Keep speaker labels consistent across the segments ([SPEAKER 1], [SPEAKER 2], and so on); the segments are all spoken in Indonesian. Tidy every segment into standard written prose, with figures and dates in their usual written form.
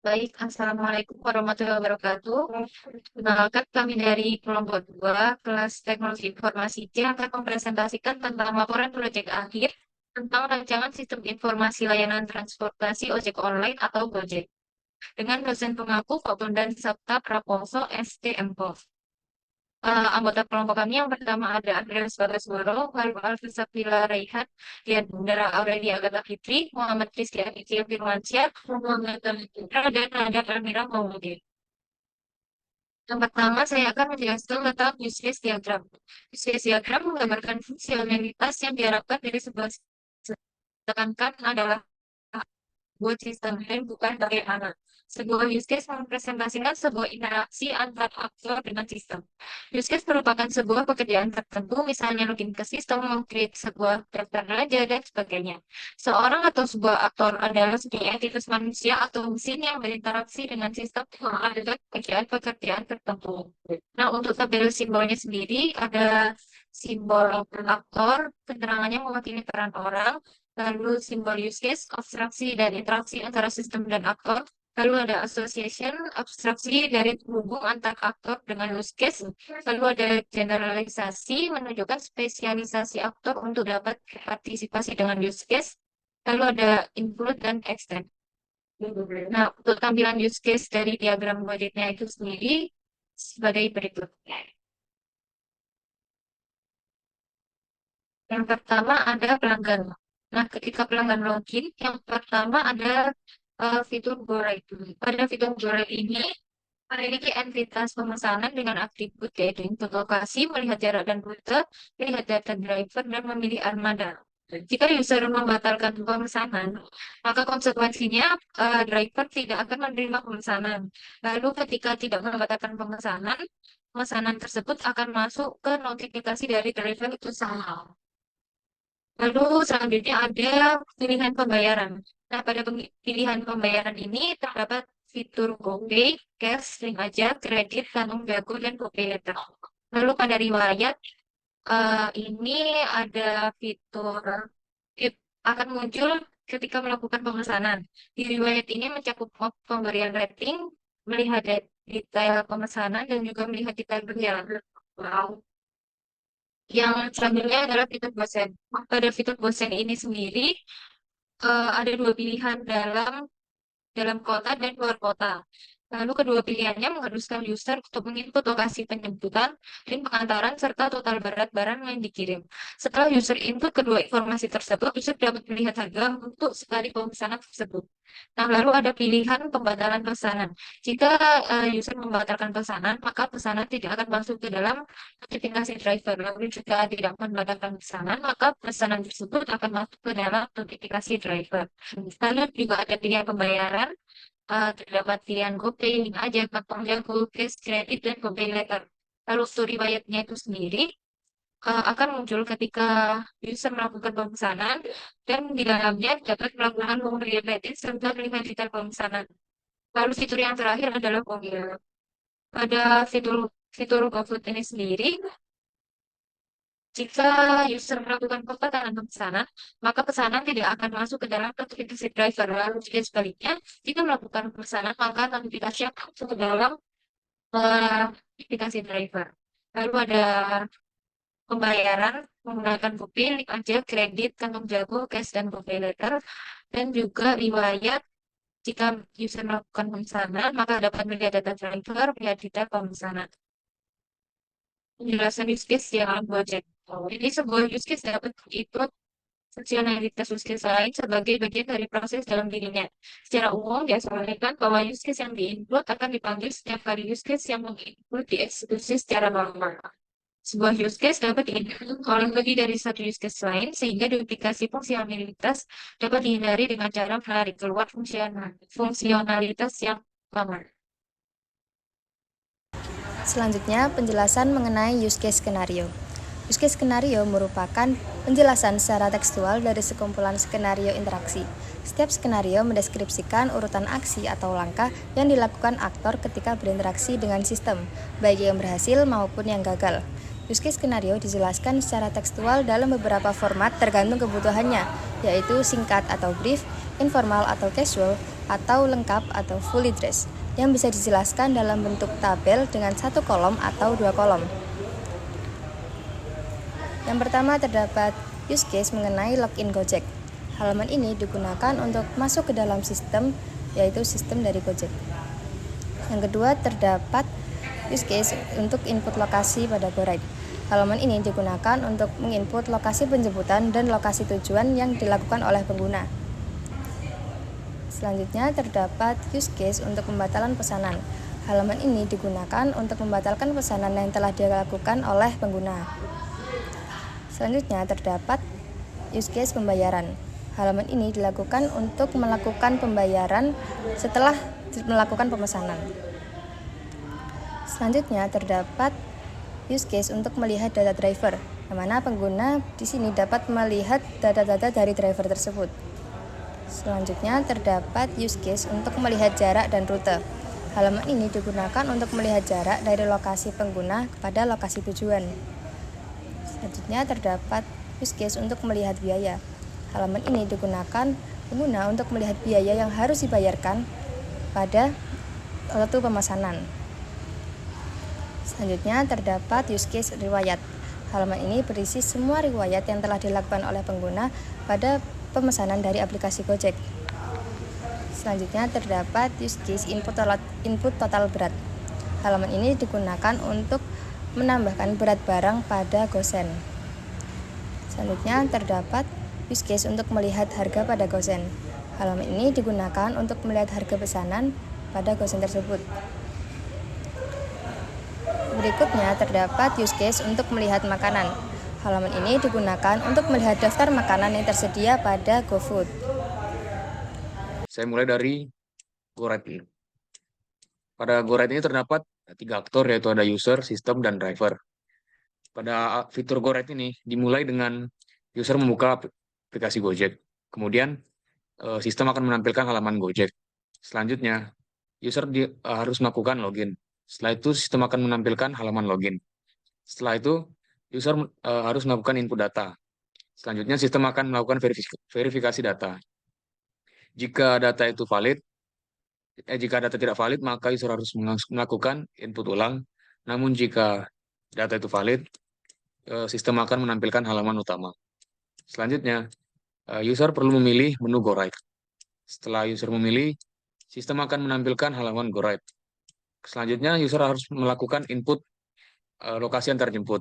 [SPEAKER 1] Baik, Assalamualaikum warahmatullahi wabarakatuh. Kenalkan kami dari kelompok 2, kelas Teknologi Informasi C akan mempresentasikan tentang laporan proyek akhir tentang rancangan sistem informasi layanan transportasi ojek online atau Gojek dengan dosen pengaku Fakultas Sabta Prakoso STMPO. Anggota kelompok kami yang pertama ada Andreas Bagaswaro, lalu Alfisapila Raihan, Dian Bundara Aurelia Agatha Fitri, Muhammad Rizky Aditya Firmansyah, Muhammad Dani Putra, dan Nada Pramira Mauludin. Yang pertama, saya akan menjelaskan tentang use case diagram. Use case diagram menggambarkan fungsionalitas yang diharapkan dari sebuah sistem. Tekankan adalah buat sistem dan bukan bagaimana. Sebuah use case mempresentasikan sebuah interaksi antar aktor dengan sistem. Use case merupakan sebuah pekerjaan tertentu, misalnya login ke sistem, meng-create sebuah daftar raja, dan sebagainya. Seorang atau sebuah aktor adalah sebuah entitas manusia atau mesin yang berinteraksi dengan sistem yang ada pekerjaan-pekerjaan tertentu. Nah, untuk tabel simbolnya sendiri, ada simbol aktor, keterangannya mewakili peran orang, lalu simbol use case, abstraksi dan interaksi antara sistem dan aktor, lalu ada association, abstraksi dari hubung antar aktor dengan use case, lalu ada generalisasi, menunjukkan spesialisasi aktor untuk dapat partisipasi dengan use case, lalu ada include dan extend. Nah, untuk tampilan use case dari diagram budgetnya itu sendiri sebagai berikut. Yang pertama ada pelanggan. Nah, ketika pelanggan login, yang pertama ada fitur Go Ride. Pada fitur Go Ride ini memiliki entitas pemesanan dengan atribut yaitu input lokasi, melihat jarak dan rute, melihat data driver, dan memilih armada. Jika user membatalkan pemesanan, maka konsekuensinya driver tidak akan menerima pemesanan. Lalu ketika tidak membatalkan pemesanan, pemesanan tersebut akan masuk ke notifikasi dari driver itu sendiri. Lalu selanjutnya ada pilihan pembayaran. Nah, pada pilihan pembayaran ini terdapat fitur GoPay, cash, link aja, kredit, tanggung jago, dan GoPay Later. Lalu pada riwayat, ini ada fitur akan muncul ketika melakukan pemesanan. Di riwayat ini mencakup pemberian rating, melihat detail pemesanan, dan juga melihat detail perjalanan. Wow. Yang selanjutnya adalah fitur bosen. Pada fitur bosen ini sendiri ada dua pilihan dalam kota dan luar kota. Lalu kedua pilihannya mengharuskan user untuk menginput lokasi penjemputan dan pengantaran serta total berat barang yang dikirim. Setelah user input kedua informasi tersebut, user dapat melihat harga untuk sekali pemesanan tersebut. Nah, lalu ada pilihan pembatalan pesanan. Jika user membatalkan pesanan, maka pesanan tidak akan masuk ke dalam notifikasi driver. Lalu jika tidak membatalkan pesanan, maka pesanan tersebut akan masuk ke dalam notifikasi driver. Lalu juga ada pilihan pembayaran, terdapat pilihan GoPay, link aja, kantong jago, cash, kredit, dan GoPay Later. Lalu untuk riwayatnya itu sendiri akan muncul ketika user melakukan pemesanan dan di dalamnya dapat melakukan pemberian rating serta melihat detail pemesanan. Lalu fitur yang terakhir adalah pembayaran. Pada fitur fitur GoFood ini sendiri, jika user melakukan pembatalan pemesanan, maka pesanan tidak akan masuk ke dalam notifikasi driver. Lalu jika sebaliknya, jika melakukan pemesanan, maka notifikasi akan masuk ke dalam notifikasi driver. Lalu ada pembayaran menggunakan GoPay, link aja, kredit, kantong jago, cash, dan GoPay Later. Dan juga riwayat, jika user melakukan pemesanan, maka dapat melihat data driver, melihat detail pemesanan. Penjelasan use case yang Gojek. Jadi sebuah use case dapat ikut fungsionalitas use case lain sebagai bagian dari proses dalam dirinya. Secara umum, diasumsikan bahwa use case yang di-include akan dipanggil setiap kali use case yang meng-include dieksekusi secara normal. Sebuah use case dapat di-include oleh lebih dari satu use case lain, sehingga duplikasi fungsionalitas dapat dihindari dengan cara menarik keluar fungsionalitas yang lama.
[SPEAKER 2] Selanjutnya, penjelasan mengenai use case skenario. Use case skenario merupakan penjelasan secara tekstual dari sekumpulan skenario interaksi. Setiap skenario mendeskripsikan urutan aksi atau langkah yang dilakukan aktor ketika berinteraksi dengan sistem, baik yang berhasil maupun yang gagal. Use case skenario dijelaskan secara tekstual dalam beberapa format tergantung kebutuhannya, yaitu singkat atau brief, informal atau casual, atau lengkap atau fully dressed, yang bisa dijelaskan dalam bentuk tabel dengan satu kolom atau dua kolom. Yang pertama terdapat use case mengenai login Gojek. Halaman ini digunakan untuk masuk ke dalam sistem, yaitu sistem dari Gojek. Yang kedua terdapat use case untuk input lokasi pada GoRide. Halaman ini digunakan untuk menginput lokasi penjemputan dan lokasi tujuan yang dilakukan oleh pengguna. Selanjutnya terdapat use case untuk pembatalan pesanan. Halaman ini digunakan untuk membatalkan pesanan yang telah dilakukan oleh pengguna. Selanjutnya terdapat use case pembayaran. Halaman ini dilakukan untuk melakukan pembayaran setelah melakukan pemesanan. Selanjutnya terdapat use case untuk melihat data driver, di mana pengguna di sini dapat melihat data-data dari driver tersebut. Selanjutnya terdapat use case untuk melihat jarak dan rute. Halaman ini digunakan untuk melihat jarak dari lokasi pengguna kepada lokasi tujuan. Selanjutnya terdapat use case untuk melihat biaya. Halaman ini digunakan pengguna untuk melihat biaya yang harus dibayarkan pada waktu pemesanan. Selanjutnya terdapat use case riwayat. Halaman ini berisi semua riwayat yang telah dilakukan oleh pengguna pada pemesanan dari aplikasi Gojek. Selanjutnya terdapat use case input total berat. Halaman ini digunakan untuk menambahkan berat barang pada gosen. Selanjutnya terdapat use case untuk melihat harga pada gosen. Halaman ini digunakan untuk melihat harga pesanan pada gosen tersebut. Berikutnya terdapat use case untuk melihat makanan. Halaman ini digunakan untuk melihat daftar makanan yang tersedia pada GoFood.
[SPEAKER 3] Saya mulai dari GoRide. Pada GoRide ini terdapat 3 aktor, yaitu ada user, sistem, dan driver. Pada fitur GoRide ini dimulai dengan user membuka aplikasi Gojek. Kemudian sistem akan menampilkan halaman Gojek. Selanjutnya user harus melakukan login. Setelah itu sistem akan menampilkan halaman login. Setelah itu user harus melakukan input data. Selanjutnya sistem akan melakukan verifikasi data. Jika data tidak valid, maka user harus melakukan input ulang. Namun jika data itu valid, sistem akan menampilkan halaman utama. Selanjutnya, user perlu memilih menu GoRide. Setelah user memilih, sistem akan menampilkan halaman GoRide. Selanjutnya, user harus melakukan input lokasi antar jemput.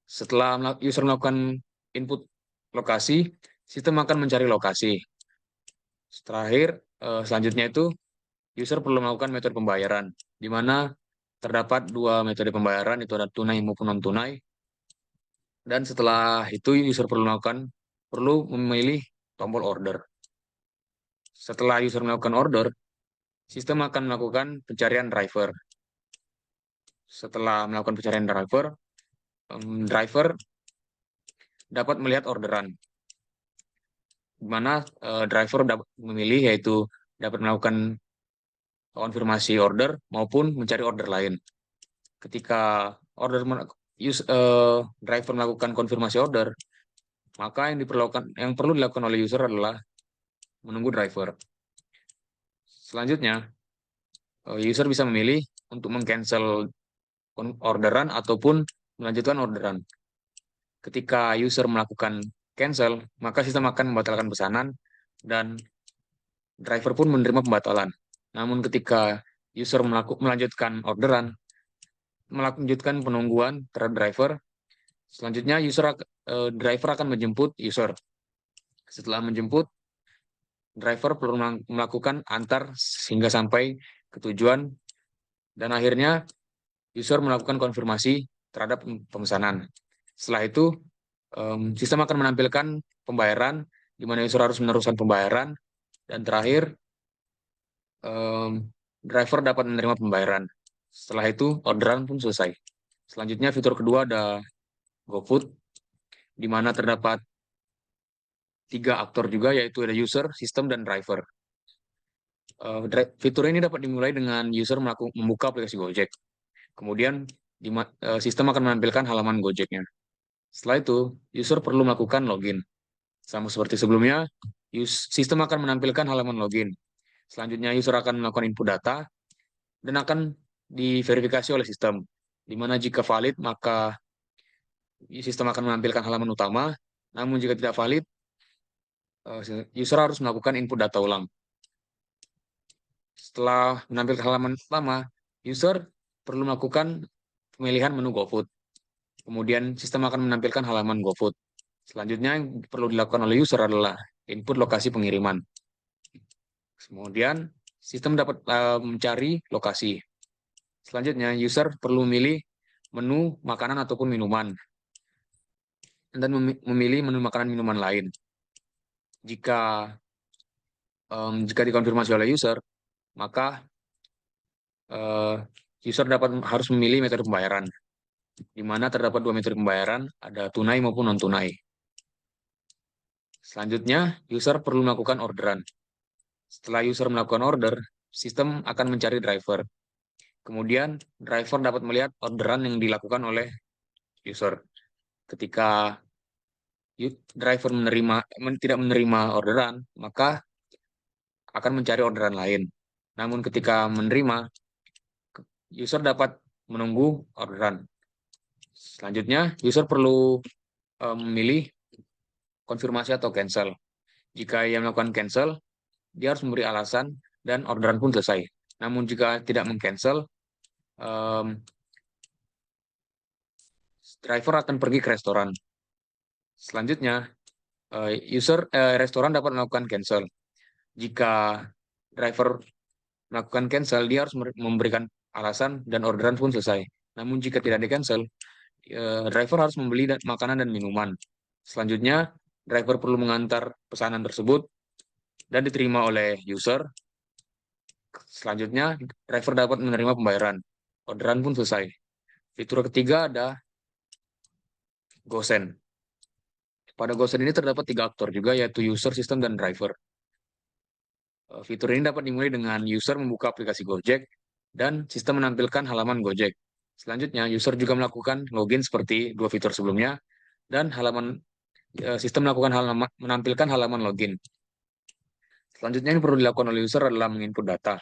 [SPEAKER 3] Setelah user melakukan input lokasi, sistem akan mencari lokasi. Selanjutnya itu user perlu melakukan metode pembayaran, di mana terdapat 2 metode pembayaran, itu ada tunai maupun non tunai. Dan setelah itu user perlu memilih tombol order. Setelah user melakukan order, sistem akan melakukan pencarian driver. Setelah melakukan pencarian driver dapat melihat orderan, di mana driver dapat memilih, yaitu dapat melakukan konfirmasi order maupun mencari order lain. Ketika driver melakukan konfirmasi order, maka yang perlu dilakukan oleh user adalah menunggu driver. Selanjutnya, user bisa memilih untuk meng-cancel orderan ataupun melanjutkan orderan. Ketika user melakukan cancel, maka sistem akan membatalkan pesanan dan driver pun menerima pembatalan. Namun ketika user melanjutkan orderan, melanjutkan penungguan terhadap driver, selanjutnya driver akan menjemput user. Setelah menjemput, driver perlu melakukan antar sehingga sampai ke tujuan, dan akhirnya user melakukan konfirmasi terhadap pemesanan. Setelah itu, sistem akan menampilkan pembayaran, di mana user harus meneruskan pembayaran, dan terakhir, driver dapat menerima pembayaran. Setelah itu, orderan pun selesai. Selanjutnya, fitur kedua ada GoFood, di mana terdapat 3 aktor juga, yaitu ada user, sistem, dan driver. Fitur ini dapat dimulai dengan user membuka aplikasi Gojek. Kemudian, sistem akan menampilkan halaman Gojeknya. Setelah itu, user perlu melakukan login. Sama seperti sebelumnya, Sistem akan menampilkan halaman login. Selanjutnya user akan melakukan input data dan akan diverifikasi oleh sistem. Di mana jika valid maka sistem akan menampilkan halaman utama, namun jika tidak valid user harus melakukan input data ulang. Setelah menampilkan halaman utama, user perlu melakukan pemilihan menu GoFood. Kemudian sistem akan menampilkan halaman GoFood. Selanjutnya yang perlu dilakukan oleh user adalah input lokasi pengiriman. Kemudian sistem dapat mencari lokasi. Selanjutnya user perlu memilih menu makanan ataupun minuman dan memilih menu makanan minuman lain. Jika dikonfirmasi oleh user, maka user harus memilih metode pembayaran, di mana terdapat dua metode pembayaran, ada tunai maupun non-tunai. Selanjutnya, user perlu melakukan orderan. Setelah user melakukan order, sistem akan mencari driver. Kemudian, driver dapat melihat orderan yang dilakukan oleh user. Ketika driver tidak menerima orderan, maka akan mencari orderan lain. Namun ketika menerima, user dapat menunggu orderan. Selanjutnya, user perlu memilih konfirmasi atau cancel. Jika ia melakukan cancel, dia harus memberi alasan dan orderan pun selesai. Namun jika tidak meng-cancel, driver akan pergi ke restoran. Selanjutnya, restoran dapat melakukan cancel. Jika driver melakukan cancel, dia harus memberikan alasan dan orderan pun selesai. Namun jika tidak di-cancel, driver harus membeli makanan dan minuman. Selanjutnya, driver perlu mengantar pesanan tersebut dan diterima oleh user. Selanjutnya, driver dapat menerima pembayaran. Orderan pun selesai. Fitur ketiga ada GoSend. Pada GoSend ini terdapat 3 aktor juga, yaitu user, system, dan driver. Fitur ini dapat dimulai dengan user membuka aplikasi Gojek dan sistem menampilkan halaman Gojek. Selanjutnya, user juga melakukan login seperti 2 fitur sebelumnya dan sistem menampilkan halaman login. Selanjutnya yang perlu dilakukan oleh user adalah menginput data.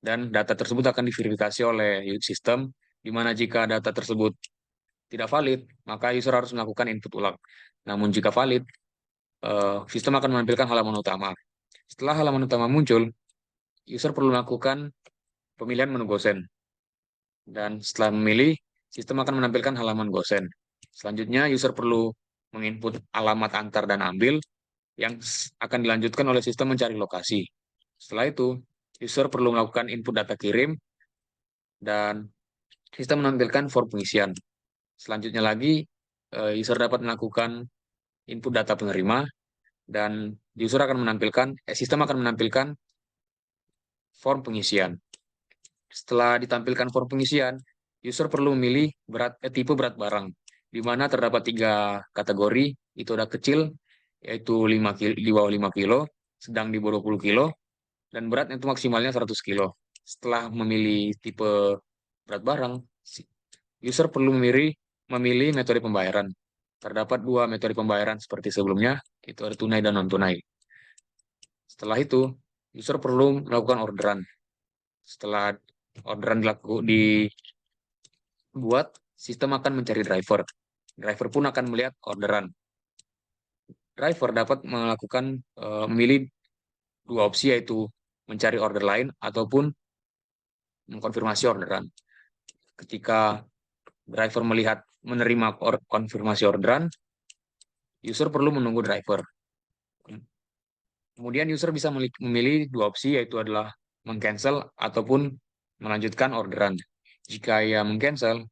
[SPEAKER 3] Dan data tersebut akan diverifikasi oleh sistem, di mana jika data tersebut tidak valid, maka user harus melakukan input ulang. Namun jika valid, sistem akan menampilkan halaman utama. Setelah halaman utama muncul, user perlu melakukan pemilihan menu GoSend. Dan setelah memilih, sistem akan menampilkan halaman GoSend. Selanjutnya, user perlu menginput alamat antar dan ambil yang akan dilanjutkan oleh sistem mencari lokasi. Setelah itu, user perlu melakukan input data kirim dan sistem menampilkan form pengisian. Selanjutnya lagi, user dapat melakukan input data penerima dan sistem akan menampilkan form pengisian. Setelah ditampilkan form pengisian, user perlu memilih tipe berat barang, di mana terdapat 3 kategori, itu ada kecil, yaitu 5 kilo, di bawah 5 kilo, sedang di bawah 20 kilo, dan berat itu maksimalnya 100 kilo. Setelah memilih tipe berat barang, user perlu memilih metode pembayaran. Terdapat 2 metode pembayaran seperti sebelumnya, itu ada tunai dan non-tunai. Setelah itu, user perlu melakukan orderan. Setelah orderan dibuat, sistem akan mencari driver. Driver pun akan melihat orderan. Driver dapat memilih 2 opsi, yaitu mencari order lain ataupun mengkonfirmasi orderan. Ketika driver menerima konfirmasi orderan, user perlu menunggu driver. Kemudian user bisa memilih 2 opsi, yaitu adalah meng-cancel ataupun melanjutkan orderan. Jika ia meng-cancel,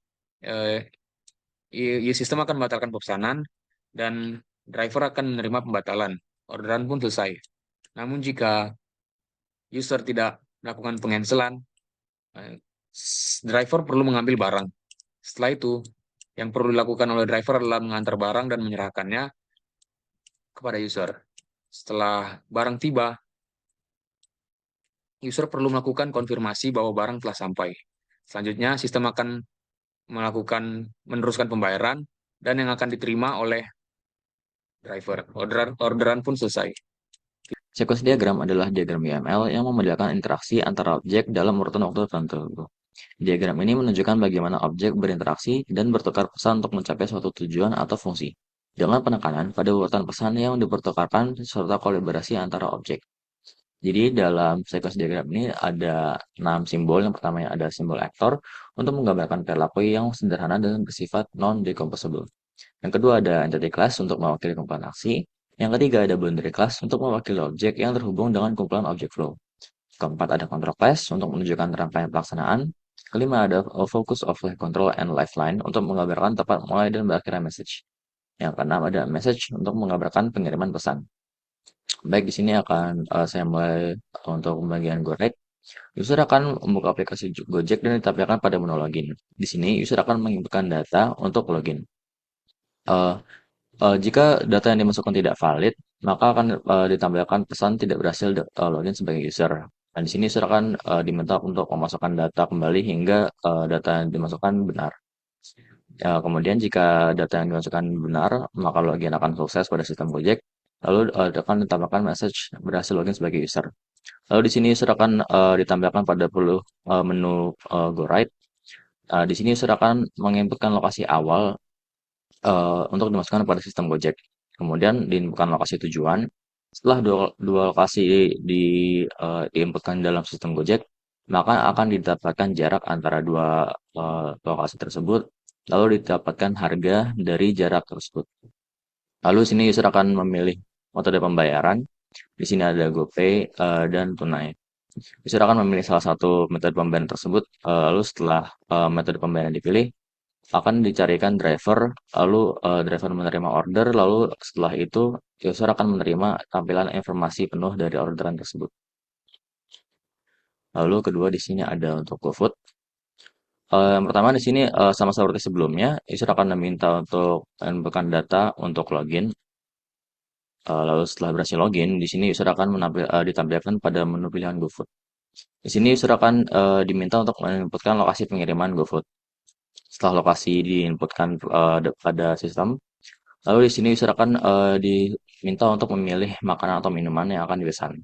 [SPEAKER 3] sistem akan membatalkan pesanan dan driver akan menerima pembatalan. Orderan pun selesai. Namun jika user tidak melakukan pencancelan, driver perlu mengambil barang. Setelah itu, yang perlu dilakukan oleh driver adalah mengantar barang dan menyerahkannya kepada user. Setelah barang tiba, user perlu melakukan konfirmasi bahwa barang telah sampai. Selanjutnya, sistem akan meneruskan pembayaran dan yang akan diterima oleh driver. Orderan pun selesai.
[SPEAKER 4] Sequence diagram adalah diagram UML yang memodalkan interaksi antara objek dalam urutan waktu tertentu. Diagram ini menunjukkan bagaimana objek berinteraksi dan bertukar pesan untuk mencapai suatu tujuan atau fungsi, dengan penekanan pada urutan pesan yang dipertukarkan serta kolaborasi antara objek. Jadi dalam sequence diagram ini ada 6 simbol. Yang pertama ada simbol actor untuk menggambarkan perilaku yang sederhana dan bersifat non-decomposable. Yang kedua ada entity class untuk mewakili kumpulan aksi. Yang ketiga ada boundary class untuk mewakili objek yang terhubung dengan kumpulan objek flow. Keempat ada control class untuk menunjukkan rangkaian pelaksanaan. Kelima ada focus of flight control and lifeline untuk menggambarkan tempat mulai dan berakhirnya message. Yang keenam ada message untuk menggambarkan pengiriman pesan. Baik, di sini akan saya mulai untuk bagian Gojek. User akan membuka aplikasi Gojek dan ditampilkan pada menu login. Di sini user akan menginputkan data untuk login. Eh, jika data yang dimasukkan tidak valid, maka akan ditampilkan pesan tidak berhasil login sebagai user. Dan di sini user akan diminta untuk memasukkan data kembali hingga data yang dimasukkan benar. Kemudian jika data yang dimasukkan benar, maka login akan sukses pada sistem Gojek. Lalu akan ditambahkan message berhasil login sebagai user. Lalu di sini user akan ditampilkan pada menu Go Right. Di sini user akan menginputkan lokasi awal untuk dimasukkan pada sistem Gojek. Kemudian diinputkan lokasi tujuan. Setelah dua lokasi diinputkan dalam sistem Gojek, maka akan didapatkan jarak antara dua lokasi tersebut. Lalu didapatkan harga dari jarak tersebut. Lalu sini user akan memilih metode pembayaran. Di sini ada GoPay dan tunai. User akan memilih salah satu metode pembayaran tersebut. Lalu setelah metode pembayaran dipilih, akan dicarikan driver. Lalu driver menerima order. Lalu setelah itu user akan menerima tampilan informasi penuh dari orderan tersebut. Lalu kedua di sini ada untuk GoFood. Yang pertama di sini sama seperti sebelumnya, user akan meminta untuk menginputkan data untuk login. Lalu setelah berhasil login, di sini user akan ditampilkan pada menu pilihan GoFood. Di sini user akan diminta untuk menginputkan lokasi pengiriman GoFood. Setelah lokasi diinputkan pada sistem, lalu di sini user akan diminta untuk memilih makanan atau minuman yang akan dipesan.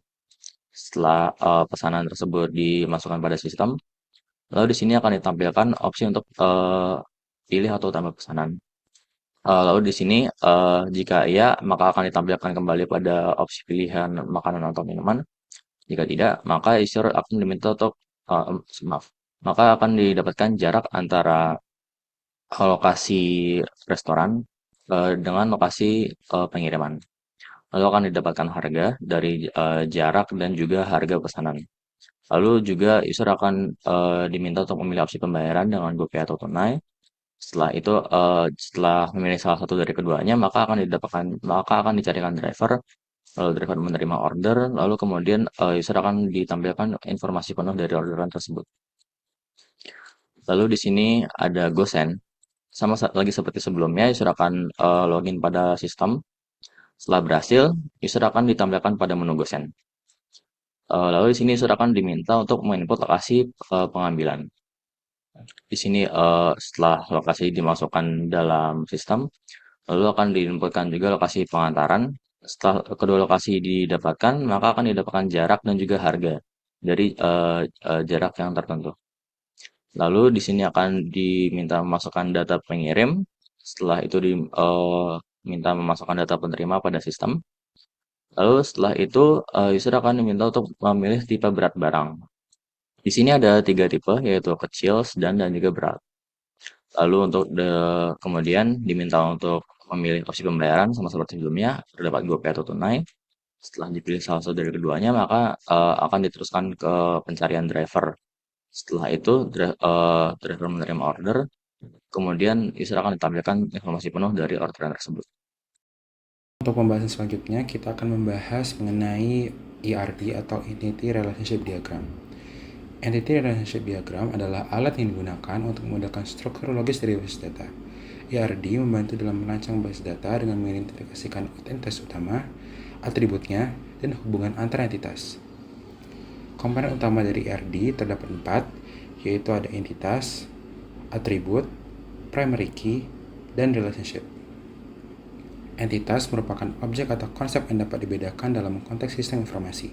[SPEAKER 4] Setelah pesanan tersebut dimasukkan pada sistem, lalu di sini akan ditampilkan opsi untuk pilih atau tambah pesanan. Lalu di sini jika iya, maka akan ditampilkan kembali pada opsi pilihan makanan atau minuman. Jika tidak, maka user akan diminta untuk maka akan didapatkan jarak antara lokasi restoran dengan lokasi pengiriman. Lalu akan didapatkan harga dari jarak dan juga harga pesanan. Lalu juga user akan diminta untuk memilih opsi pembayaran dengan GoPay atau tunai. Setelah itu, setelah memilih salah satu dari keduanya, maka akan dicarikan driver. Lalu driver menerima order, lalu kemudian user akan ditampilkan informasi penuh dari orderan tersebut. Lalu di sini ada GoSend. Sama lagi seperti sebelumnya, user akan login pada sistem. Setelah berhasil, user akan ditampilkan pada menu GoSend. Lalu di sini user akan diminta untuk menginput lokasi pengambilan. Di sini setelah lokasi dimasukkan dalam sistem, lalu akan diinputkan juga lokasi pengantaran. Setelah kedua lokasi didapatkan, maka akan didapatkan jarak dan juga harga dari jarak yang tertentu. Lalu di sini akan diminta memasukkan data pengirim. Setelah itu diminta memasukkan data penerima pada sistem. Lalu setelah itu user akan diminta untuk memilih tipe berat barang. Di sini ada 3 tipe, yaitu kecil, sedang, dan juga berat. Lalu untuk kemudian diminta untuk memilih opsi pembayaran sama seperti sebelumnya, terdapat GoPay atau tunai. Setelah dipilih salah satu dari keduanya, maka akan diteruskan ke pencarian driver. Setelah itu, driver menerima order, kemudian user akan ditampilkan informasi penuh dari orderan tersebut.
[SPEAKER 5] Untuk pembahasan selanjutnya, kita akan membahas mengenai ERD atau Entity Relationship Diagram. Entity Relationship Diagram adalah alat yang digunakan untuk memudahkan struktur logis dari basis data. ERD membantu dalam merancang basis data dengan mengidentifikasikan entitas utama, atributnya, dan hubungan antar entitas. Komponen utama dari ERD terdapat 4, yaitu ada entitas, atribut, primary key, dan relationship. Entitas merupakan objek atau konsep yang dapat dibedakan dalam konteks sistem informasi.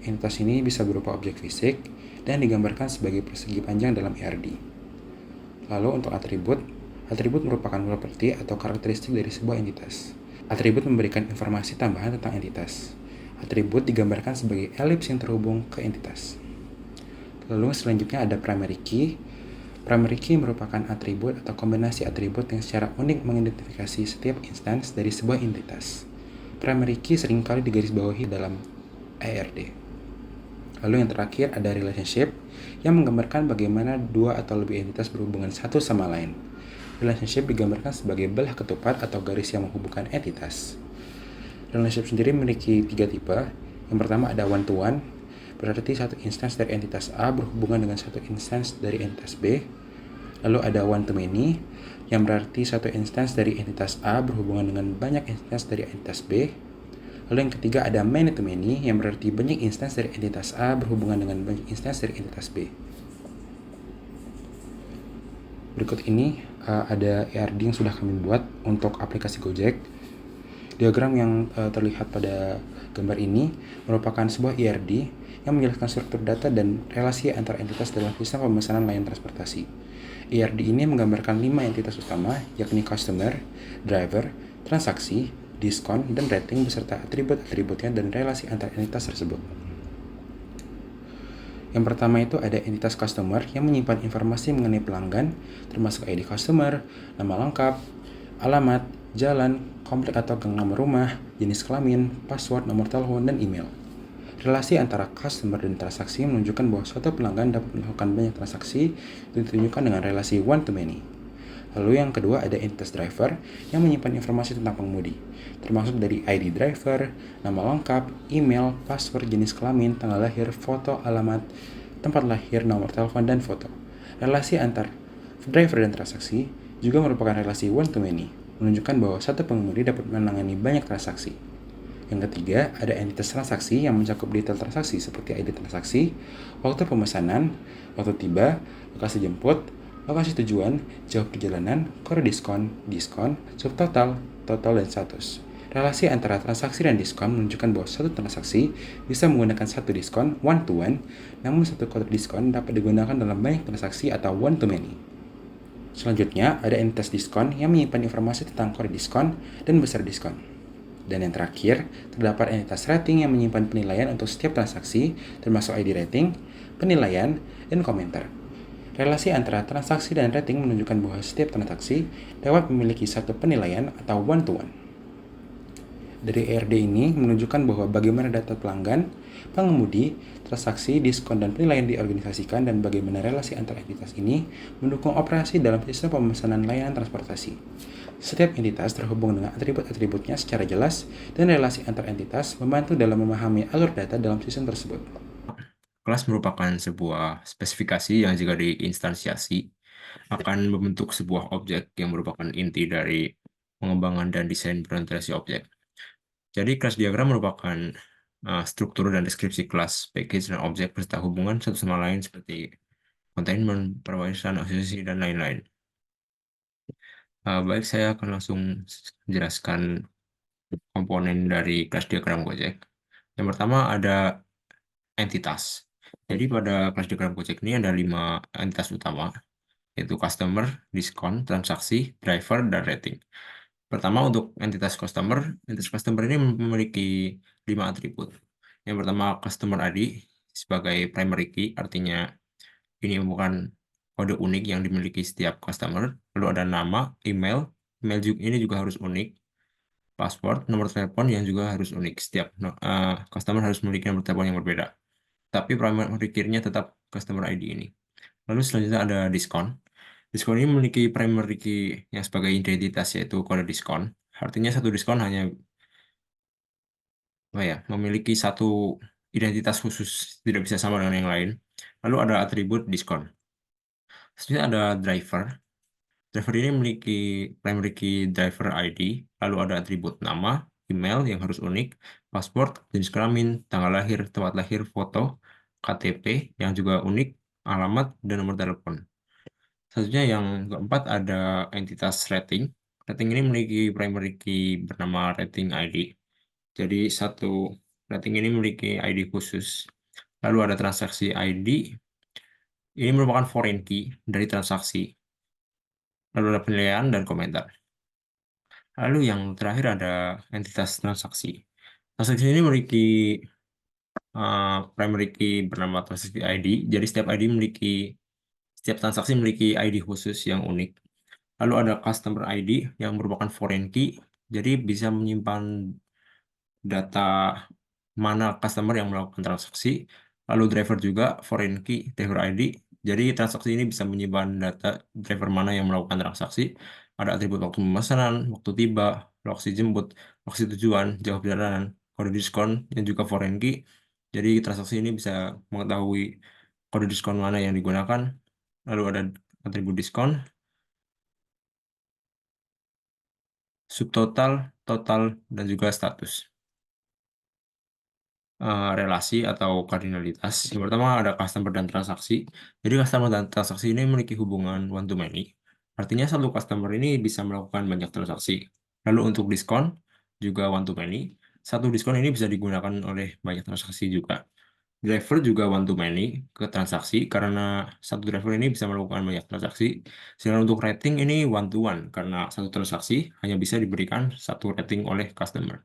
[SPEAKER 5] Entitas ini bisa berupa objek fisik dan digambarkan sebagai persegi panjang dalam IRD. Lalu untuk atribut merupakan properti atau karakteristik dari sebuah entitas. Atribut memberikan informasi tambahan tentang entitas. Atribut digambarkan sebagai elips yang terhubung ke entitas. Lalu selanjutnya ada primary key. Primary key merupakan atribut atau kombinasi atribut yang secara unik mengidentifikasi setiap instans dari sebuah entitas. Primary key seringkali digarisbawahi dalam IRD. Lalu yang terakhir ada relationship yang menggambarkan bagaimana dua atau lebih entitas berhubungan satu sama lain. Relationship digambarkan sebagai belah ketupat atau garis yang menghubungkan entitas. Relationship sendiri memiliki 3 tipe. Yang pertama ada one-to-one, berarti satu instans dari entitas A berhubungan dengan satu instans dari entitas B. Lalu ada one-to-many, yang berarti satu instans dari entitas A berhubungan dengan banyak instans dari entitas B. Lalu yang ketiga ada many-to-many, yang berarti banyak instans dari entitas A berhubungan dengan banyak instans dari entitas B. Berikut ini ada IRD yang sudah kami buat untuk aplikasi Gojek. Diagram yang terlihat pada gambar ini merupakan sebuah IRD yang menjelaskan struktur data dan relasi antar entitas dalam sistem pemesanan layanan transportasi. IRD ini menggambarkan 5 entitas utama, yakni customer, driver, transaksi, diskon, dan rating beserta atribut-atributnya dan relasi antar entitas tersebut. Yang pertama itu ada entitas customer yang menyimpan informasi mengenai pelanggan, termasuk ID customer, nama lengkap, alamat, jalan, komplek atau gang nomor rumah, jenis kelamin, password, nomor telepon, dan email. Relasi antara customer dan transaksi menunjukkan bahwa suatu pelanggan dapat melakukan banyak transaksi dan ditunjukkan dengan relasi one-to-many. Lalu yang kedua ada entitas driver yang menyimpan informasi tentang pengemudi, termasuk dari ID driver, nama lengkap, email, password, jenis kelamin, tanggal lahir, foto, alamat, tempat lahir, nomor telepon, dan foto. Relasi antar driver dan transaksi juga merupakan relasi one-to-many, menunjukkan bahwa satu pengemudi dapat menangani banyak transaksi. Yang ketiga, ada entitas transaksi yang mencakup detail transaksi seperti ID transaksi, waktu pemesanan, waktu tiba, lokasi jemput, lokasi tujuan, jauh perjalanan, kode diskon, subtotal, total, dan status. Relasi antara transaksi dan diskon menunjukkan bahwa satu transaksi bisa menggunakan satu diskon one-to-one, namun satu kode diskon dapat digunakan dalam banyak transaksi atau one-to-many. Selanjutnya, ada entitas diskon yang menyimpan informasi tentang kode diskon dan besar diskon. Dan yang terakhir, terdapat entitas rating yang menyimpan penilaian untuk setiap transaksi, termasuk ID rating, penilaian, dan komentar. Relasi antara transaksi dan rating menunjukkan bahwa setiap transaksi dapat memiliki satu penilaian atau one-to-one. Dari IRD ini menunjukkan bahwa bagaimana data pelanggan, pengemudi, transaksi, diskon, dan penilaian diorganisasikan dan bagaimana relasi antar entitas ini mendukung operasi dalam sistem pemesanan layanan transportasi. Setiap entitas terhubung dengan atribut-atributnya secara jelas dan relasi antar entitas membantu dalam memahami alur data dalam sistem tersebut.
[SPEAKER 6] Kelas merupakan sebuah spesifikasi yang jika diinstansiasi akan membentuk sebuah objek yang merupakan inti dari pengembangan dan desain implementasi objek. Jadi kelas diagram merupakan struktur dan deskripsi kelas, package, dan objek beserta hubungan satu sama lain seperti containment, perwarisan, asosiasi, dan lain-lain. Baik, saya akan langsung menjelaskan komponen dari kelas diagram Gojek. Yang pertama ada entitas. Jadi pada kelas diagram Gojek ini ada 5 entitas utama, yaitu customer, diskon, transaksi, driver, dan rating. Pertama untuk entitas customer ini memiliki 5 atribut. Yang pertama customer ID sebagai primary key, artinya ini merupakan kode unik yang dimiliki setiap customer. Lalu ada nama, email ini juga harus unik. Password, nomor telepon yang juga harus unik. Setiap customer harus memiliki nomor telepon yang berbeda. Tapi primary key-nya tetap customer ID ini. Lalu selanjutnya ada diskon. Diskon ini memiliki primary key yang sebagai identitas, yaitu kode diskon. Artinya satu diskon hanya memiliki satu identitas khusus, tidak bisa sama dengan yang lain. Lalu ada atribut diskon. Selanjutnya ada driver. Driver ini memiliki primary key driver ID, lalu ada atribut nama, email yang harus unik, password, jenis kelamin, tanggal lahir, tempat lahir, foto, KTP yang juga unik, alamat, dan nomor telepon. Selanjutnya yang keempat ada entitas rating. Rating ini memiliki primary key bernama rating ID. Jadi satu rating ini memiliki ID khusus. Lalu ada transaksi ID. Ini merupakan foreign key dari transaksi. Lalu ada penilaian dan komentar. Lalu yang terakhir ada entitas transaksi. Transaksi ini memiliki primary key bernama transaksi ID. Jadi setiap transaksi memiliki ID khusus yang unik. Lalu ada customer ID yang merupakan foreign key. Jadi bisa menyimpan data mana customer yang melakukan transaksi. Lalu driver juga foreign key, driver ID. Jadi transaksi ini bisa menyimpan data driver mana yang melakukan transaksi. Ada atribut waktu pemesanan, waktu tiba, lokasi jemput, lokasi tujuan, jauh perjalanan, kode diskon, yang juga foreign key. Jadi transaksi ini bisa mengetahui kode diskon mana yang digunakan. Lalu ada atribut diskon, subtotal, total, dan juga status. Relasi atau kardinalitas. Yang pertama ada customer dan transaksi. Jadi customer dan transaksi ini memiliki hubungan one to many. Artinya satu customer ini bisa melakukan banyak transaksi. Lalu untuk diskon juga one to many. Satu diskon ini bisa digunakan oleh banyak transaksi juga. Driver juga one to many ke transaksi karena satu driver ini bisa melakukan banyak transaksi. Sedangkan untuk rating ini one to one karena satu transaksi hanya bisa diberikan satu rating oleh customer.